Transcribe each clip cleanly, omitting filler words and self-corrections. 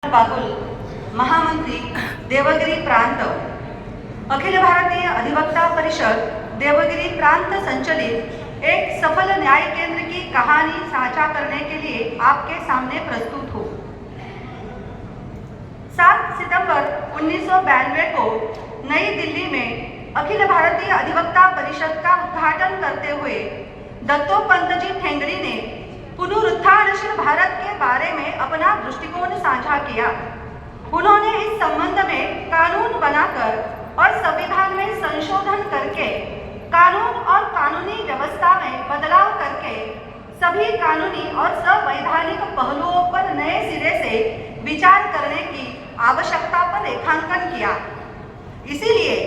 बागुल, महामंत्री देवगिरी प्रांत, अखिल भारतीय अधिवक्ता परिषद देवगिरी प्रांत संचालित एक सफल न्याय केंद्र की कहानी साझा करने के लिए आपके सामने प्रस्तुत हूँ। 7 सितंबर 1992 को नई दिल्ली में अखिल भारतीय अधिवक्ता परिषद का उद्घाटन करते हुए दत्तोपंत जी ठेंगड़ी ने पुनरुत्थानशील भारत के बारे में अपना दृष्टिकोण साझा किया। उन्होंने इस संबंध में कानून बनाकर और संविधान में संशोधन करके कानून और कानूनी व्यवस्था में बदलाव करके सभी कानूनी और संवैधानिक पहलुओं पर नए सिरे से विचार करने की आवश्यकता पर रेखांकन किया। इसीलिए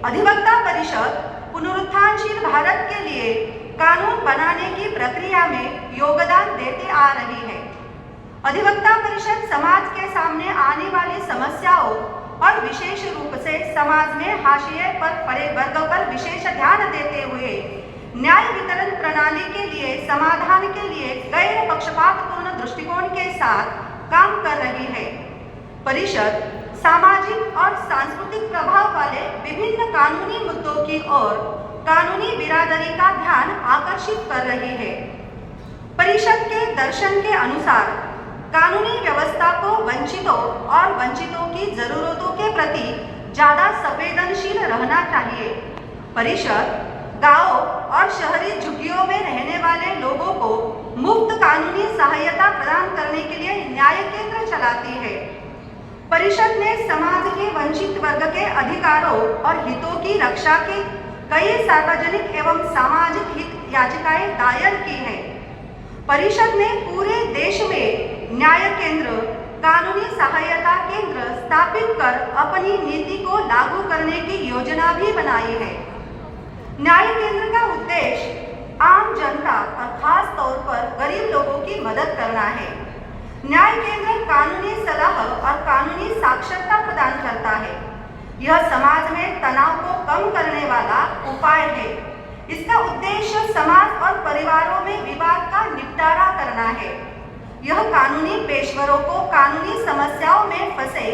अधिवक्ता परिषद पुनरुत्थानशील भारत के लिए कानून बनाने की प्रक्रिया में योगदान देते आ रही है। अधिवक्ता परिषद समाज के सामने आने वाली समस्याओं और विशेष रूप से समाज में हाशिए पर पड़े वर्ग पर विशेष ध्यान देते हुए न्याय वितरण प्रणाली के लिए समाधान के लिए गैर पक्षपातपूर्ण दृष्टिकोण के साथ काम कर रही है। परिषद सामाजिक और सांस्कृतिक प्रभाव वाले विभिन्न कानूनी मुद्दों की ओर कानूनी बिरादरी का ध्यान आकर्षित कर रही है। परिषद के दर्शन के अनुसार कानूनी व्यवस्था को वंचितों और वंचितों की जरूरतों के प्रति ज्यादा संवेदनशील रहना चाहिए। परिषद गांव और शहरी झुग्गियों में रहने वाले लोगों को मुफ्त कानूनी सहायता प्रदान करने के लिए न्याय केंद्र चलाती है। परिषद ने समाज के वंचित वर्ग के अधिकारों और हितों की रक्षा के कई सार्वजनिक एवं सामाजिक हित याचिकाएं दायर की हैं। परिषद ने पूरे देश में न्याय केंद्र, कानूनी सहायता केंद्र स्थापित कर अपनी नीति को लागू करने की योजना भी बनाई है। न्याय केंद्र का उद्देश्य आम जनता और खास तौर पर गरीब लोगों की मदद करना है। न्याय केंद्र कानूनी सलाह और कानूनी साक्षरता प्रदान करता है। यह समाज में तनाव को कम करने वाला उपाय है। इसका उद्देश्य समाज और परिवारों में विवाद का निपटारा करना है। यह कानूनी पेशवरों को कानूनी समस्याओं में फंसे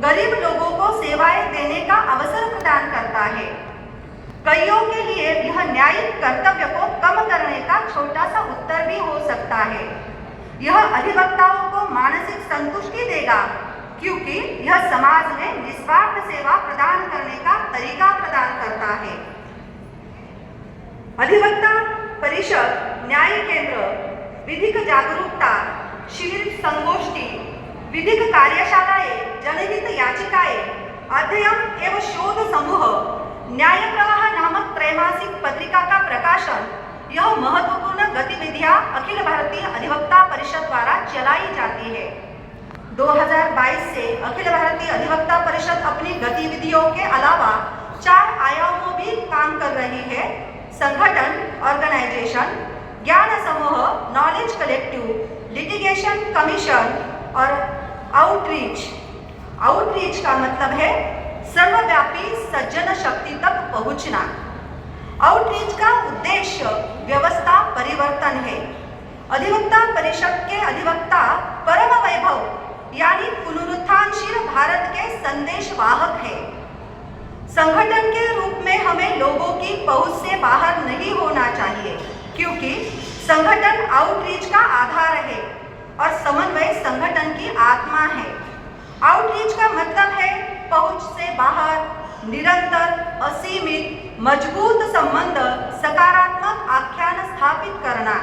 गरीब लोगों को सेवाएं देने का अवसर प्रदान करता है। कईयों के लिए यह न्यायिक कर्तव्य को कम करने का छोटा सा उत्तर भी हो सकता है। यह अधिवक्ताओं को मानसिक संतुष्टि देगा क्योंकि यह समाज में निस्वार्थ सेवा प्रदान करने का तरीका प्रदान करता है। अधिवक्ता परिषद न्याय केंद्र विधिक जागरूकता शिविर, संगोष्ठी, विधिक कार्यशालाएं, जनहित याचिकाएं, अध्ययन एवं शोध समूह, न्याय प्रवाह नामक त्रैमासिक पत्रिका का प्रकाशन, यह महत्वपूर्ण गतिविधियां अखिल भारतीय अधिवक्ता परिषद द्वारा चलाई जाती है। 2022 से अखिल भारतीय अधिवक्ता परिषद अपनी गतिविधियों के अलावा 4 आयामों भी काम कर रही है। संगठन, ऑर्गेनाइजेशन, ज्ञान समूह, नॉलेज कलेक्टिव, लिटिगेशन कमीशन और आउटरीच। आउटरीच का मतलब है सर्वव्यापी सज्जन शक्ति तक पहुंचना। आउटरीच का उद्देश्य व्यवस्था परिवर्तन है। अधिवक्ता परिषद के अधिवक्ता परम वैभव यानी पुनरुत्थानशील भारत के संदेशवाहक है। संगठन के रूप में हमें लोगों की पहुंच से बाहर नहीं होना चाहिए क्योंकि संगठन आउटरीच का आधार है और समन्वय संगठन की आत्मा है। आउटरीच का मतलब है पहुंच से बाहर, निरंतर, असीमित, मजबूत संबंध, सकारात्मक आख्यान स्थापित करना।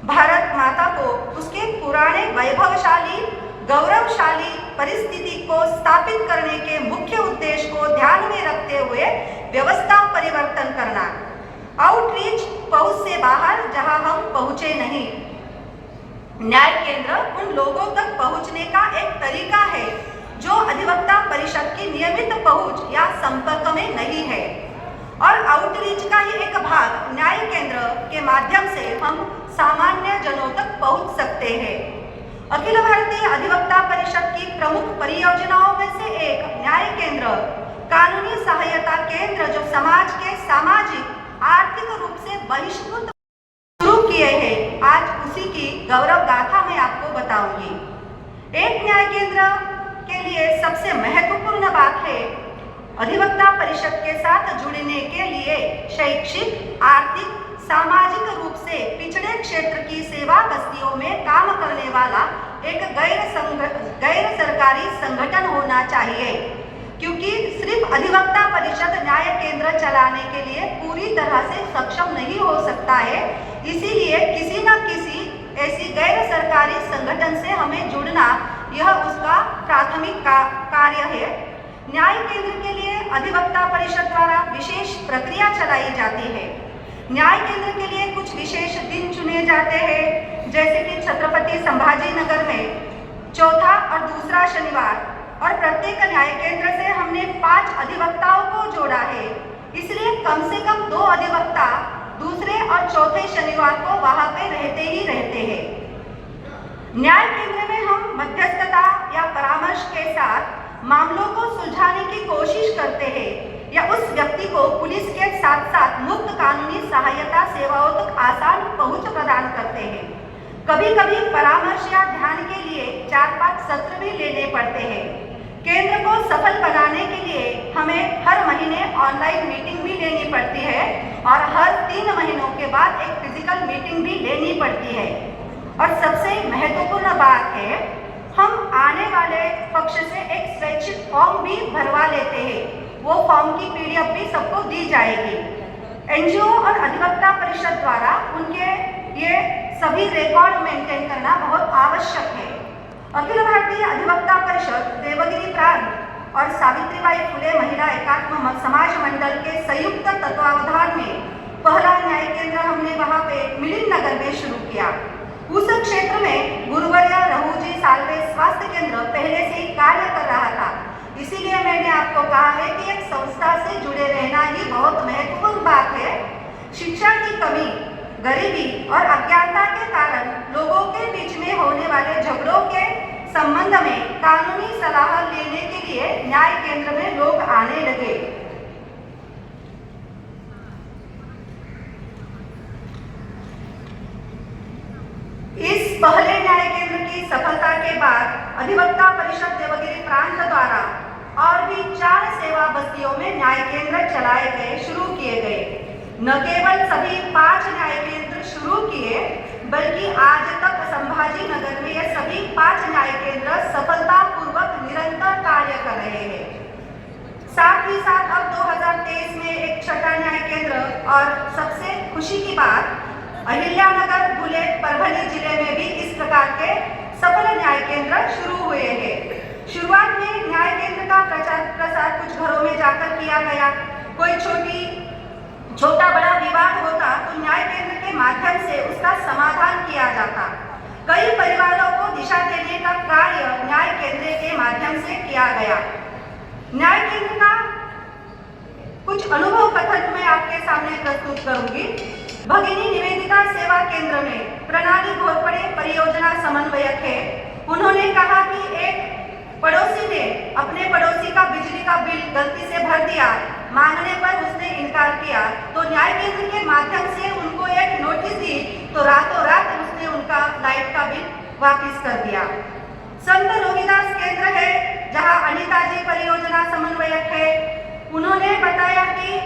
भारत माता को उसके पुराने वैभवशाली, गौरवशाली परिस्थिति को स्थापित करने के मुख्य उद्देश्य को ध्यान में रखते हुए व्यवस्था परिवर्तन करना। आउटरीच पहुंच से बाहर जहां हम पहुंचे नहीं। न्याय केंद्र उन लोगों तक पहुंचने का एक तरीका है जो अधिवक्ता परिषद की नियमित पहुंच या संपर्क में नहीं है और आउटरीच का ही एक भाग न्याय केंद्र के माध्यम से हम सामान्य जनों तक पहुंच सकते हैं। अखिल भारतीय अधिवक्ता परिषद की प्रमुख परियोजनाओं में से एक न्याय केंद्र, कानूनी सहायता केंद्र जो समाज के सामाजिक आर्थिक रूप से बहिष्कृत शुरू किए हैं, आज उसी की गौरव गाथा मैं आपको बताऊंगी। एक न्याय केंद्र के लिए सबसे महत्वपूर्ण बात है अधिवक्ता परिषद के साथ जुड़ने के लिए शैक्षिक, आर्थिक, सामाजिक रूप से पिछड़े क्षेत्र की सेवा बस्तियों में काम करने वाला एक गैर सरकारी संगठन होना चाहिए, क्योंकि सिर्फ अधिवक्ता परिषद न्याय केंद्र चलाने के लिए पूरी तरह से सक्षम नहीं हो सकता है। इसीलिए किसी न किसी ऐसी गैर सरकारी संगठन से हमें जुड़ना यह उसका प्राथमिक कार्य है। न्याय केंद्र के लिए अधिवक्ता परिषद द्वारा विशेष प्रक्रिया चलाई जाती है। न्याय केंद्र के लिए कुछ विशेष दिन चुने जाते हैं, जैसे कि छत्रपति संभाजी नगर में चौथा और दूसरा शनिवार, और प्रत्येक न्याय केंद्र से हमने 5 अधिवक्ताओं को जोड़ा है। इसलिए कम से कम 2 अधिवक्ता दूसरे और चौथे शनिवार को वहां पे रहते ही रहते हैं। न्याय केंद्र में हम मध्यस्थता या परामर्श के साथ मामलों को सुलझाने की कोशिश करते हैं या उस व्यक्ति को पुलिस के साथ साथ मुफ्त कानूनी सहायता सेवाओं तक आसान पहुंच प्रदान करते हैं। कभी कभी परामर्श या ध्यान के लिए 4-5 सत्र भी लेने पड़ते हैं। केंद्र को सफल बनाने के लिए हमें हर महीने ऑनलाइन मीटिंग भी लेनी पड़ती है और हर 3 महीनों के बाद एक फिजिकल मीटिंग भी लेनी पड़ती है। और सबसे महत्वपूर्ण बात है, हम आने वाले पक्ष से एक स्वैच्छिक फॉर्म भी भरवा लेते हैं। वो फॉर्म की PDF भी सबको दी जाएगी। NGO और अधिवक्ता परिषद द्वारा उनके ये सभी रिकॉर्ड मेंटेन करना बहुत आवश्यक है। अखिल भारतीय अधिवक्ता परिषद देवगिरी प्रांत और सावित्रीबाई फुले महिला एकात्म समाज मंडल के संयुक्त तत्वावधान में पहला न्याय केंद्र हमने वहां पे मिलिंद नगर में शुरू किया। उस क्षेत्र में गुरुवर्या रहूजी साल्वे स्वास्थ्य केंद्र पहले से ही कार्य कर रहा था। इसीलिए मैंने आपको कहा है कि एक संस्था से जुड़े रहना ही बहुत महत्वपूर्ण बात है। शिक्षा की कमी, गरीबी और अज्ञानता के कारण लोगों के बीच में होने वाले झगड़ों के संबंध में कानूनी सलाह लेने के लिए न्याय केंद्र में लोग आने लगे। इस पहले न्याय केंद्र की सफलता के बाद अधिवक्ता परिषद देवगिरी प्रांत द्वारा और भी 4 सेवा बस्तियों में न्याय केंद्र चलाए गए, शुरू किए गए। न केवल सभी 5 न्याय केंद्र शुरू किए, बल्कि आज तक संभाजी नगर में ये सभी 5 न्याय केंद्र सफलतापूर्वक निरंतर कार्य कर रहे हैं। साथ ही साथ अब 2023 में एक छठा न्याय केंद्र, और सबसे खुशी की बात, अहिल्यानगर, बुलेट, परभणी जिले में भी इस प्रकार के सफल न्याय केंद्र शुरू हुए हैं। शुरुआत में न्याय केंद्र का प्रचार प्रसार कुछ घरों में जाकर किया गया। कोई छोटा बड़ा विवाद होता तो न्याय केंद्र के माध्यम से उसका समाधान किया जाता। कई परिवारों को दिशा देने का कार्य न्याय केंद्र के माध्यम से किया गया। न्याय केंद्र का कुछ अनुभव कथन मैं आपके सामने प्रस्तुत करूंगी। भगिनी निवेदिता सेवा केंद्र में प्रणाली घोरपड़े परियोजना समन्वयक है। उन्होंने कहा कि एक पड़ोसी ने अपने पड़ोसी का बिजली का बिल गलती से भर दिया, मांगने पर उसने इनकार किया, तो न्याय केंद्र के माध्यम से उनको एक नोटिस दी, तो रातों रात उसने उनका लाइट का बिल वापस कर दिया। संत रोहिदास केंद्र है, जहां अनिता जी परियोजना समन्वयक है। उन्होंने बताया कि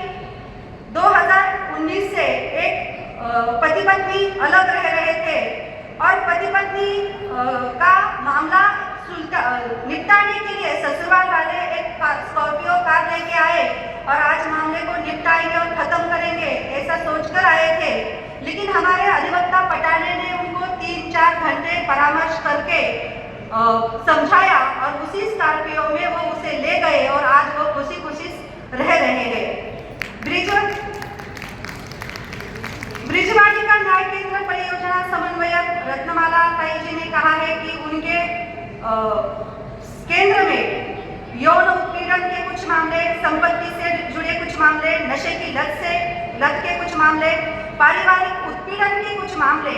2019 से एक पति पत्नी अलग रह रहे थे और पति पत्नी का मामला निपटाने के लिए ससुराल वाले एक स्कॉर्पियो कार लेके आए और आज मामले को निपटाएंगे और खत्म करेंगे, ऐसा सोचकर आए थे। लेकिन हमारे अधिवक्ता पटाले ने उनको 3-4 घंटे परामर्श करके समझाया और उसी स्कॉर्पियो में वो उसे ले गए और आज वो खुशी खुशी रह रहे हैं। ब्रिजवाड़ी का न्याय केंद्र परियोजना समन्वयक रत्नमाला ताई जी ने कहा है कि उनके केंद्र में यौन उत्पीड़न के कुछ मामले, संपत्ति से जुड़े कुछ मामले, नशे की लत के कुछ मामले, पारिवारिक उत्पीड़न के कुछ मामले,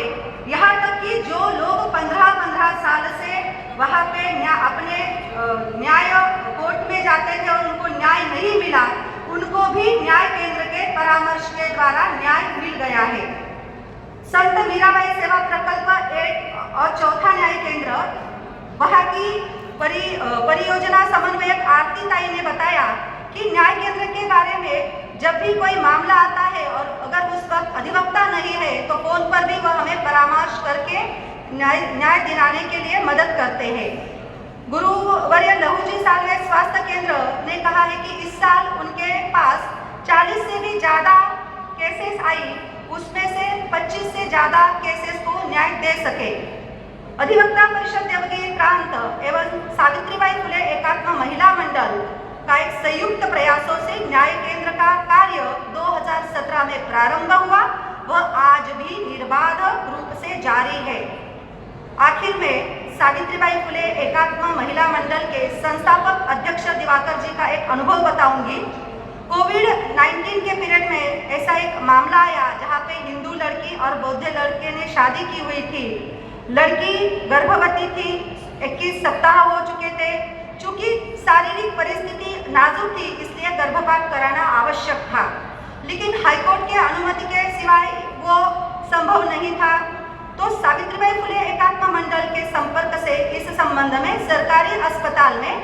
यहाँ तक कि जो लोग 15-15 साल से वहाँ पे अपने न्याय कोर्ट में जाते थे और उनको न्याय नहीं मिला, उनको भी न्याय केंद्र के परामर्श के द्वारा न्याय मिल गया है। संत मीराबाई सेवा प्रकल्प 1 और चौथा न्याय केंद्र वहाँ की परियोजना समन्वयक आरती ताई ने बताया कि न्याय केंद्र के बारे में जब भी कोई मामला आता है और अगर उस वक्त अधिवक्ता नहीं है तो फोन पर भी वह हमें परामर्श करके न्याय दिलाने के लिए मदद करते हैं। गुरुवर्य लहूजी सालवे स्वास्थ्य केंद्र ने कहा है कि इस साल उनके पास 40 से भी ज़्यादा केसेस आई, उसमें से 25 से ज़्यादा केसेस को न्याय दे सके। अधिवक्ता परिषद देवगिरी प्रांत एवं सावित्रीबाई फुले एकात्म महिला मंडल का एक संयुक्त प्रयासों से न्याय केंद्र का कार्य 2017 में प्रारंभ हुआ, वह आज भी निर्बाध रूप से जारी है। आखिर में सावित्रीबाई फुले एकात्म महिला मंडल के संस्थापक अध्यक्ष दिवाकर जी का एक अनुभव बताऊंगी। कोविड-19 के पीरियड में ऐसा एक मामला आया जहां पे हिंदू लड़की और बौद्ध लड़के ने शादी की हुई थी। लड़की गर्भवती थी, 21 सप्ताह हो चुके थे। चूंकि शारीरिक परिस्थिति नाजुक थी इसलिए गर्भपात कराना आवश्यक था, लेकिन हाईकोर्ट के अनुमति के सिवाय वो संभव नहीं था। तो सावित्रीबाई फुले एकात्म मंडल के संपर्क से इस संबंध में सरकारी अस्पताल में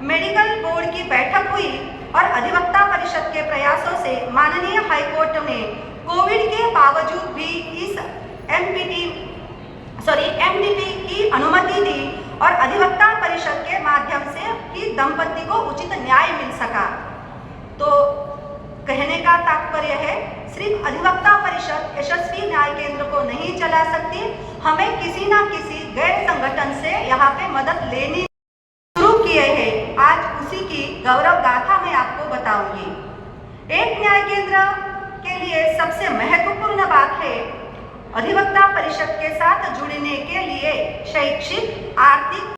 मेडिकल बोर्ड की बैठक हुई और अधिवक्ता परिषद के प्रयासों से माननीय हाईकोर्ट ने कोविड के बावजूद भी इस एमडीपी की अनुमति दी और अधिवक्ता परिषद के माध्यम से ही दंपति को उचित न्याय मिल सका। तो कहने का तात्पर्य है, सिर्फ अधिवक्ता परिषद यशस्वी न्याय केंद्र को नहीं चला सकती, हमें किसी ना किसी गैर संगठन से यहाँ पे मदद लेनी शुरू किए हैं। आज उसी की गौरव गाथा मैं आपको बताऊंगी। एक न्याय केंद्र के लिए सबसे महत्वपूर्ण बात है अधिवक्ता परिषद के साथ जुड़ने के लिए शैक्षिक, आर्थिक